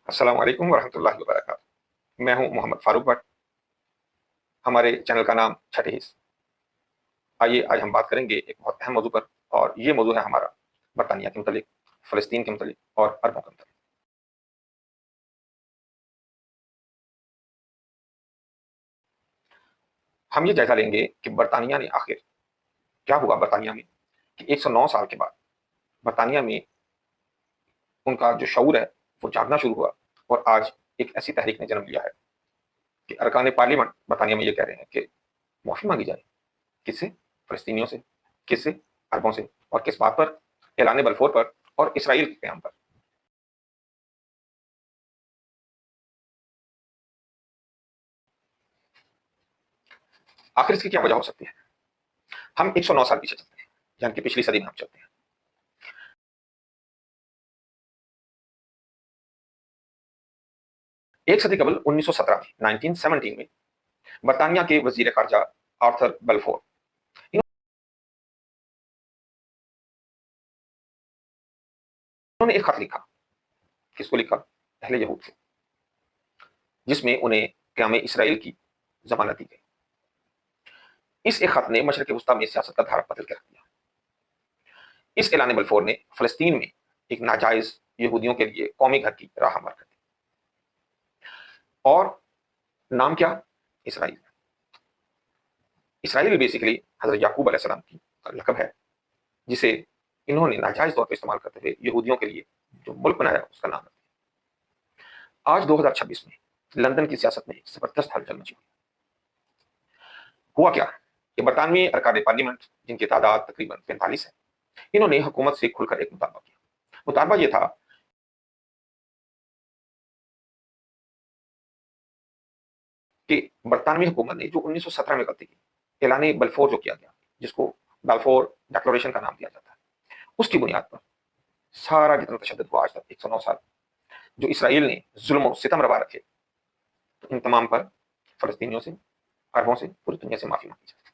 अस्सलाम वालेकुम वरहमतुल्लाहि वबरकातुहू। मैं हूं मोहम्मद फारूक भट्ट। हमारे चैनल का नाम छठे हिस्स। आइए आज हम बात करेंगे एक बहुत अहम मौजू पर, और ये मौजू है हमारा बरतानिया के मुतालिक, फ़लस्तीन के मुतालिक और अरबों के मुतालिक। हम ये जायजा लेंगे कि बरतानिया ने आखिर क्या हुआ बरतानिया में, कि 109 साल के बाद बरतानिया में उनका जो शऊर है वो जागना शुरू हुआ, और आज एक ऐसी तहरीक ने जन्म लिया है कि अरकान पार्लियामेंट बरतानिया में ये कह रहे हैं कि माफ़ी मांगी जाए। किससे? फ़लस्तीनियों से। किससे? अरबों से। और किस बात पर? ऐलान बलफोर पर और इसराइल के क़याम पर। आखिर इसकी क्या वजह हो सकती है? हम 109 साल पीछे चलते हैं, यानी कि पिछली सदी में हम चलते हैं। एक सदी कबल 1917 में, 1917 में बरतानिया के वजीर खारजा आर्थर बलफोर, इन्होंने एक खत लिखा। किसको लिखा? अहले यहूद को, जिसमें उन्हें क़याम इसराइल की ज़मानत दी गई। इस एक खत ने मशरिक़ वस्ता में सियासत का धारा बदल के रख दिया। इस ऐलान बलफोर ने फ़लस्तीन में एक नाजायज़ यहूदियों के लिए कौमी घर की राह हमवार कर दी। और नाम क्या? इसराइल। इसराइल बेसिकली हज़रत याकूब अलैहिस्सलाम की लक़ब है, जिसे इन्होंने नाजायज़ तौर पे इस्तेमाल करते हुए यहूदियों के लिए जो मुल्क बनाया उसका नाम रख दिया। आज 2026 में लंदन की सियासत में ज़बरदस्त हलचल मची हुई। हुआ क्या कि बरतानवी अरकान पार्लियामेंट, जिनकी तादाद तकरीबन 45 है, इन्होंने हुकूमत से खुलकर एक मुतालबा किया। मुतालबा ये था कि बरतानवी हुकूमत ने जो 1917 में गलती की, ऐलान बलफोर जो किया गया, जिसको बाल्फोर डिक्लेरेशन का नाम दिया जाता है, उसकी बुनियाद पर सारा जितना तशद्दुद हुआ आज तक 109 साल, जो इसराइल ने जुल्म और सितम रवा रखे, तो इन तमाम पर फ़लस्तीनियों से, अरबों से, पूरी दुनिया से माफ़ी मांगी जाए।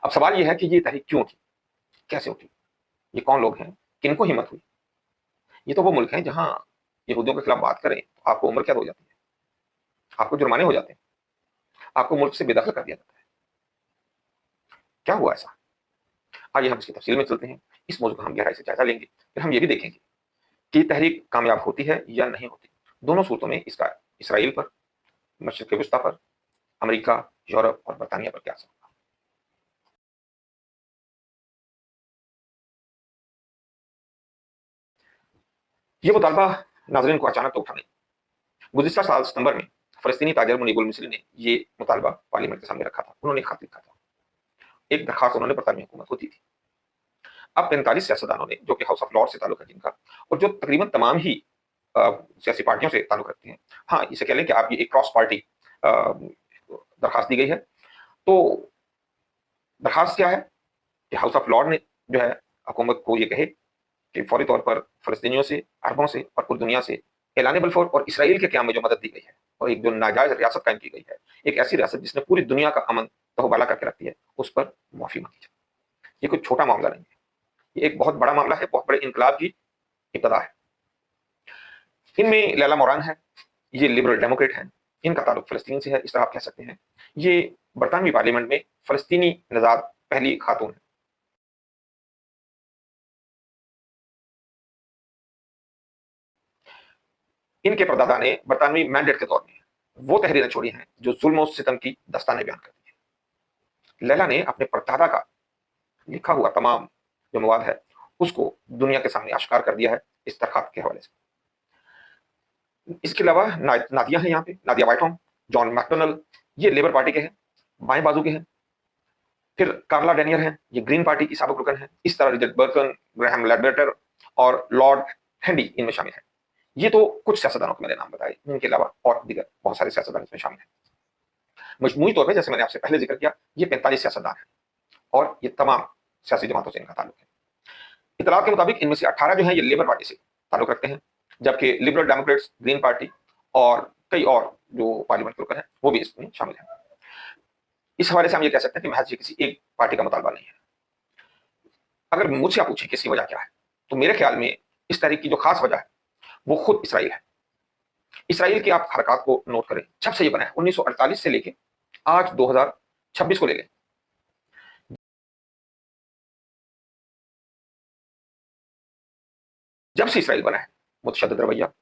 अब सवाल ये है कि ये तहरीक क्यों उठी? कैसे उठी? ये कौन लोग हैं? किनको हिम्मत हुई? ये तो वो मुल्क हैं जहाँ यहूदियों के खिलाफ बात करें तो आपको उम्र कैद हो जाती है, आपको जुर्माने हो जाते हैं, आपको मुल्क से बेदखल कर दिया जाता है। क्या हुआ ऐसा? आइए हम इसकी तफसील में चलते हैं। इस मौजू का हम गहराई से जायजा लेंगे, फिर हम ये भी देखेंगे कि तहरीक कामयाब होती है या नहीं होती। दोनों सूरतों में इसका इसराइल पर, मशरिक़ वस्ता पर, अमेरिका, यूरोप और बरतानिया पर क्या असर होगा। ये मुतालबा नाज़रीन को अचानक तो उठा नहीं। गुज़िश्ता साल सितंबर में फ़लस्तीनी ताजिर मुनीबुल मिस्री ने ये मुतालबा पार्लियामेंट के सामने रखा था। उन्होंने एक खत लिखा था। एक दरख्वास्त उन्होंने बरतानवी हुकूमत को दी थी। अब 45 सियासतदानों ने, जो कि हाउस ऑफ लॉर्ड्स से ताल्लुक है जिनका, और जो तकरीबन तमाम ही सियासी पार्टियों से ताल्लुक रखती हैं। हाँ, इसे कह लें कि आप ये एक क्रॉस पार्टी दरख्वास्त दी गई है। तो दरख्वास्त क्या है कि हाउस ऑफ लॉर्ड ने जो है हुकूमत को ये कहे कि फौरी तौर पर फ़लस्तीनियों से, अरबों से और पूरी दुनिया से ऐलान बलफोर और इसराइल के क़याम में जो मदद दी गई है, और एक जो नाजायज़ रियासत कायम की गई है, एक ऐसी रियासत जिसने पूरी दुनिया का अमन तहोबाला करके रख दिया है, उस पर माफ़ी मांगी जाए। ये कोई छोटा मामला नहीं है, ये एक बहुत बड़ा मामला है, बहुत बड़े इनकलाब की इब्तदा है। इनमें लैला मोरान है, ये लिबरल डेमोक्रेट हैं, इनका ताल्लुक फ़लस्तीन से है, इस तरह आप कह सकते हैं। ये बरतानवी पार्लियामेंट में फ़लस्तीनी नज़ाद पहली खातून हैं। इनके परदादा ने बरतानवी मैंडेट के दौर में वो तहरीरें छोड़ी हैं जो जुल्म और सितम की दास्तानें बयान करती हैं। लैला ने अपने परदादा का लिखा हुआ तमाम जो मवाद है, उसको दुनिया के सामने आश्कार कर दिया है इस दरख्वास्त के हवाले से। इसके अलावा नादिया हैं यहाँ पे, नादिया व्हाइटहोम, जॉन मैकडोनल, ये लेबर पार्टी के हैं, बाएं बाजू के हैं। फिर कार्ला डेनियर हैं, ये ग्रीन पार्टी की साबिक रुकन है। इस तरह रिचर्ड बर्टन, ग्राहम लेडबेटर और लॉर्ड हैंडी इनमें शामिल हैं। ये तो कुछ सियासतदानों के मैंने नाम बताए, इनके अलावा और दीगर बहुत सारे सियासतदान इसमें शामिल हैं। मजमूई तौर पर जैसे मैंने आपसे पहले जिक्र किया, ये 45 सियासतदान हैं, और ये तमाम सियासी जमातों से इनका ताल्लुक है। इतलात के मुताबिक इनमें से 18 जो हैं ये लेबर पार्टी से ताल्लुक रखते हैं, जबकि लिबरल डेमोक्रेट्स, ग्रीन पार्टी और कई और जो पार्लियामेंट के रुकन हैं वो भी इसमें शामिल हैं। इस हवाले से हम ये कह सकते हैं कि महज ये किसी एक पार्टी का मुतालबा नहीं है। अगर मुझसे आप पूछें कि इसकी वजह क्या है, तो मेरे ख्याल में इस तहरीक की जो खास वजह है वो खुद इसराइल है। इसराइल की आप हरकत को नोट करें, जब से ये बना है 1948 से लेके आज 2026 को ले लें, जब से इसराइल बना है मुतशद्दिद रवैया,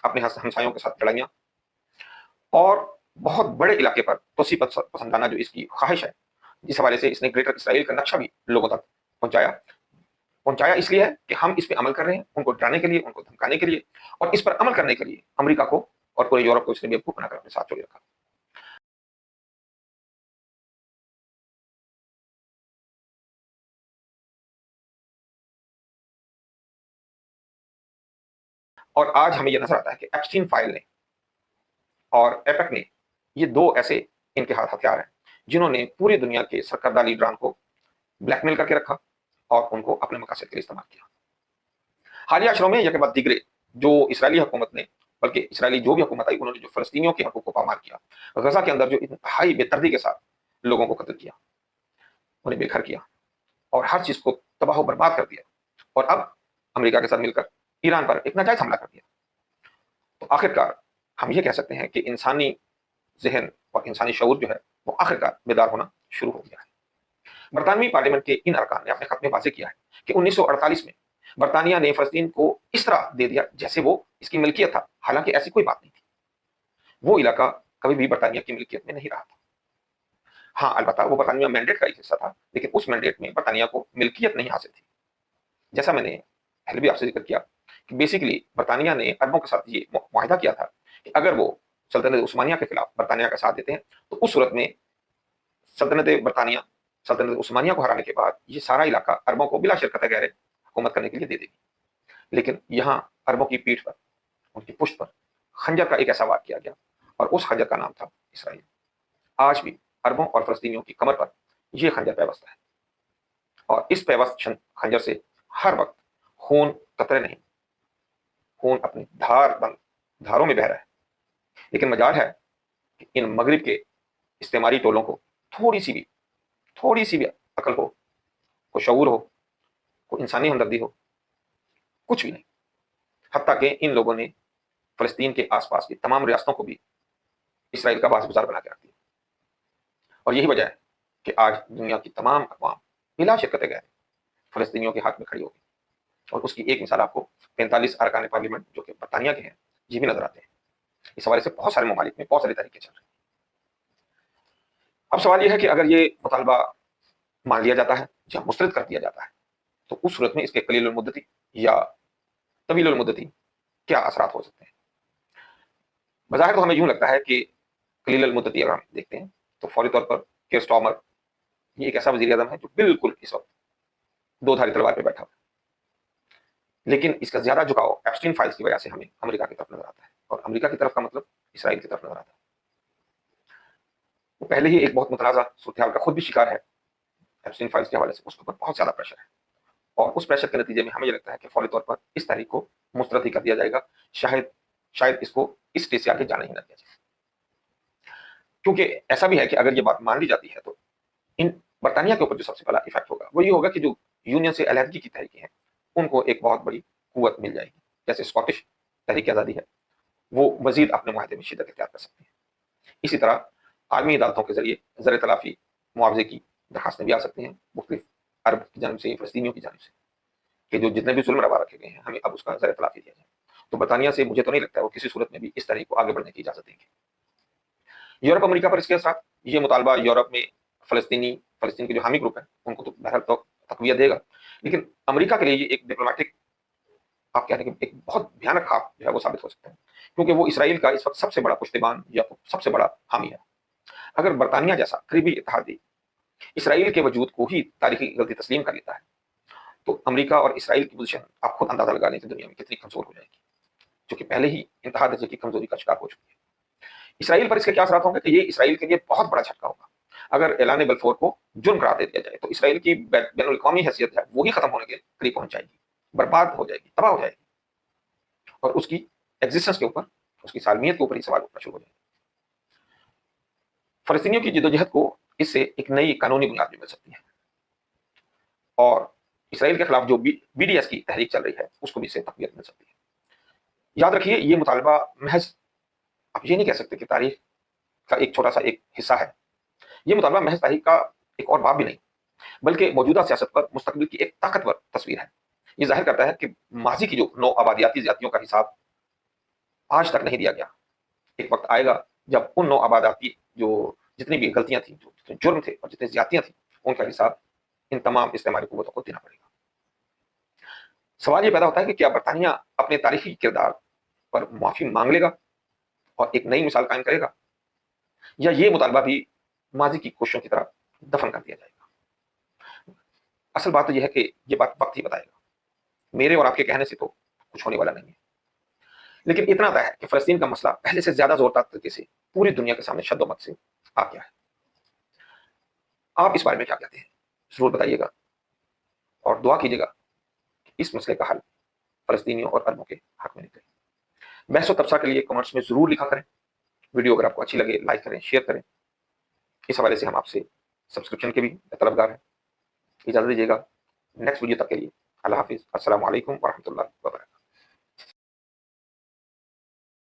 अपने हमसायों के साथ लड़ाइयाँ और बहुत बड़े इलाके पर तोसी पसंदाना जो इसकी ख्वाहिश है, जिस हवाले से इसने ग्रेटर इसराइल का नक्शा भी लोगों तक पहुंचाया। पहुंचाया इसलिए है कि हम इस पे अमल कर रहे हैं, उनको डराने के लिए, उनको धमकाने के लिए, और इस पर अमल करने के लिए अमेरिका को और पूरे यूरोप को इसने बेवकूफ बनाकर अपने साथ जोड़े रखा। और आज हमें यह नजर आता है कि एप्स्टीन फाइल ने और एपेक ने, ये दो ऐसे इनके हाथ हथियार हैं जिन्होंने पूरी दुनिया के सरकर्दा लीडरान को ब्लैकमेल करके रखा और उनको अपने मकसद के लिए इस्तेमाल किया। हालिया अशरों में यह के बाद दिगरे जो इसराइली हुकूमत ने, बल्कि इसराइली जो भी हुकूमत आई, उन्होंने जो फलस्तीनियों के हकूक को पामार किया, गजा के अंदर जो इंतहाई बेदर्दी के साथ लोगों को कत्ल किया, उन्हें बेघर किया और हर चीज को तबाह बर्बाद कर दिया, और अब अमेरिका के साथ मिलकर ईरान पर एक नाजायज हमला कर दिया। तो आखिरकार हम ये कह सकते हैं कि इंसानी जहन और इंसानी शऊर जो है वो आखिरकार बेदार होना शुरू हो गया है। बरतानवी पार्लियामेंट के इन अरकान ने अपने खत में वाज़ेह किया है कि 1948 में बरतानिया ने फलस्तीन को इस तरह दे दिया जैसे वो इसकी मिल्कियत था, हालांकि ऐसी कोई बात नहीं थी। वो इलाका कभी भी बरतानिया की मिल्कियत में नहीं रहा था। हाँ, अलबत्ता वो बरतानिया मैंडेट का एक हिस्सा था, लेकिन उस मैंडेट में बरतानिया को मिल्कियत नहीं हासिल थी। जैसा मैंने पहले भी आपसे जिक्र किया कि बेसिकली बरतानिया ने अरबों के साथ ये मुआहिदा किया था कि अगर वो सल्तनत उस्मानिया के खिलाफ बरतानिया का साथ देते हैं तो उस सूरत में सल्तनत बरतानिया सल्तनत उस्मानिया को हराने के बाद ये सारा इलाका अरबों को बिला शिरकत गैर हुकूमत करने के लिए दे देगी। लेकिन यहाँ अरबों की पीठ पर, उनकी पुष्ट पर खंजर का एक ऐसा वार किया गया और उस खंजर का नाम था इसराइल। आज भी अरबों और फलस्तीनियों की कमर पर यह खंजर पैवस्त है और इस पैवस्त खंजर से हर वक्त खून कतरे नहीं, खून अपनी धार बंद धारों में बह रहा है। लेकिन मजाल है कि इन मगरिब के इस्तेमारी टोलों को थोड़ी सी भी अकल हो, को शऊर हो, को इंसानी हमदर्दी हो, कुछ भी नहीं। हत्ता कि इन लोगों ने फलस्तीन के आसपास की तमाम रियासतों को भी इसराइल का बाज़-गुज़ार बना के रख दिया। और यही वजह है कि आज दुनिया की तमाम अक़वाम बिला शिरकत गैर फलस्तीनियों के हाथ में खड़ी हो गई। और उसकी एक मिसाल आपको 45 अरकान पार्लियामेंट जो कि बरतानिया के हैं, ये भी नजर आते हैं। इस हवाले से बहुत सारे ममालिक में बहुत सारे तरीके चल रहे हैं। अब सवाल यह है कि अगर ये मुतालबा मान लिया जाता है या मुस्तरद कर दिया जाता है तो उस सूरत में इसके कलील मुद्दती या तवील मुद्दती क्या असरात हो सकते हैं। बज़ाहिर तो हमें यूं लगता है कि कलील मुद्दती अगर हम देखते हैं तो फौरी तौर पर केयर स्टार्मर ये एक ऐसा वज़ीर आज़म है जो बिल्कुल इस वक्त दो धारी तलवार पे बैठा हुआ है। लेकिन इसका ज्यादा झुकाव एप्स्टीन फाइल्स की वजह से हमें अमेरिका की तरफ नजर आता है, और अमेरिका की तरफ का मतलब इसराइल की तरफ नजर आता है। वो पहले ही एक बहुत मुतनाज़ा सूरत-ए-हाल का खुद भी शिकार है एप्स्टीन फाइल्स के हवाले से, उसके ऊपर बहुत ज्यादा प्रेशर है और उस प्रेशर के नतीजे में हमें ये लगता है कि फौरी तौर पर इस तारीख को मुस्तरद ही कर दिया जाएगा। शायद शायद इसको इस स्टेज से आगे जाने ही ना दिया जाए, क्योंकि ऐसा भी है कि अगर ये बात मान ली जाती है तो इन बरतानिया के ऊपर जो सबसे बड़ा इफेक्ट होगा वो ये होगा कि जो यूनियन से अलहदगी की तहरीकें हैं उनको एक बहुत बड़ी कुव्वत मिल जाएगी। जैसे स्कॉटिश तहरीक आज़ादी है, वो मजीद अपने माहदे में शिदत इख्तियार कर सकती है। इसी तरह आलमी अदालतों के जरिए ज़र तलाफ़ी मुआवजे की दरखास्तें भी आ सकती हैं मुख्तलिफ अरब की जानब से, फलस्तीनियों की जानब से, कि जो जितने भी जुल्म रवा रखे गए हैं हमें अब उसका ज़र तलाफ़ी दिया जाए। तो बरतानिया से मुझे तो नहीं लगता है वो किसी सूरत में भी इस तरीके को आगे बढ़ने की इजाज़त देंगे। यूरोप अमेरिका पर इसके असर, ये मुतालबा यूरोप में फलस्तीन के जो हामी ग्रुप है उनको तो बहरहाल तो तकवियत देगा, लेकिन अमेरिका के लिए ये एक डिप्लोमेटिक, आप कह रहे हैं कि एक बहुत भयानक खाप जो है वो साबित हो सकता है, क्योंकि वो इसराइल का इस वक्त सबसे बड़ा पुश्तैबान या सबसे बड़ा हामी है। अगर बरतानिया जैसा करीबी इत्तेहादी इसराइल के वजूद को ही तारीखी गलती तस्लीम कर लेता है तो अमेरिका और इसराइल की पोजीशन आप खुद अंदाजा लगा लें कि दुनिया में कितनी कमजोर हो जाएगी, जो कि पहले ही इंतहा दर्जे की कमजोरी का शिकार हो चुकी है। इसराइल पर इसके क्या असर होंगे कि ये इसराइल के लिए बहुत बड़ा झटका होगा। अगर ऐलान बलफोर को जुर्म करार दे दिया जाए तो इसराइल की बैनुल अक़वामी हैसियत है वो ही खत्म होने के करीब पहुंच जाएगी, बर्बाद हो जाएगी, तबाह हो जाएगी, और उसकी एग्जिस्टेंस के ऊपर, उसकी सालमियत के ऊपर ही सवाल उठना शुरू हो जाएगा। फलस्तीनियों की जद्दोजहद को इससे एक नई कानूनी बुनियाद भी मिल सकती है, और इसराइल के खिलाफ जो BDS की तहरीक चल रही है उसको भी इससे तक़वियत मिल सकती है। याद रखिए, ये मुतालबा महज आप ये नहीं कह सकते कि तारीख का एक छोटा सा एक हिस्सा है। ये मुतालबा महज तारीख का एक और बाब भी नहीं, बल्कि मौजूदा सियासत पर मुस्तकबिल की एक ताकतवर तस्वीर है। ये ज़ाहिर करता है कि माजी की जो नौ आबादियाती ज़्यादतियों का हिसाब आज तक नहीं दिया गया। एक वक्त आएगा जब उन नौ आबादियाती जो जितनी भी गलतियां थी, जो जितने जुर्म थे और जितनी ज्यादतियां थी, उनका हिसाब इन तमाम इस्तेमाली कुव्वतों को देना पड़ेगा। सवाल ये पैदा होता है कि क्या बरतानिया अपने तारीखी किरदार पर माफी मांग लेगा और एक नई मिसाल कायम करेगा, या ये मुतालबा भी माजी की कोशिशों की तरह दफन कर दिया जाएगा। असल बात तो यह है कि ये बात वक्त ही बताएगा। मेरे और आपके कहने से तो कुछ होने वाला नहीं है, लेकिन इतना तय है कि फलस्तीन का मसला पहले से ज्यादा जोरदार तरीके से पूरी दुनिया के सामने शद्दोमत से आ गया है। आप इस बारे में क्या कहते हैं, जरूर बताइएगा और दुआ कीजिएगा कि इस मसले का हल फलस्तीनियों और अरबों के हक में निकले। बहस व तबसरा के लिए कमेंट्स में जरूर लिखा करें। वीडियो अगर आपको अच्छी लगे लाइक करें, शेयर करें। इस हवाले से हम आपसे सब्सक्रिप्शन के भी तलबगार हैं। इजाजत दीजिएगा, नेक्स्ट वीडियो तक के लिए अल्लाह हाफिज। अस्सलाम वालेकुम वरहमतुल्लाहि वबरकातुहू।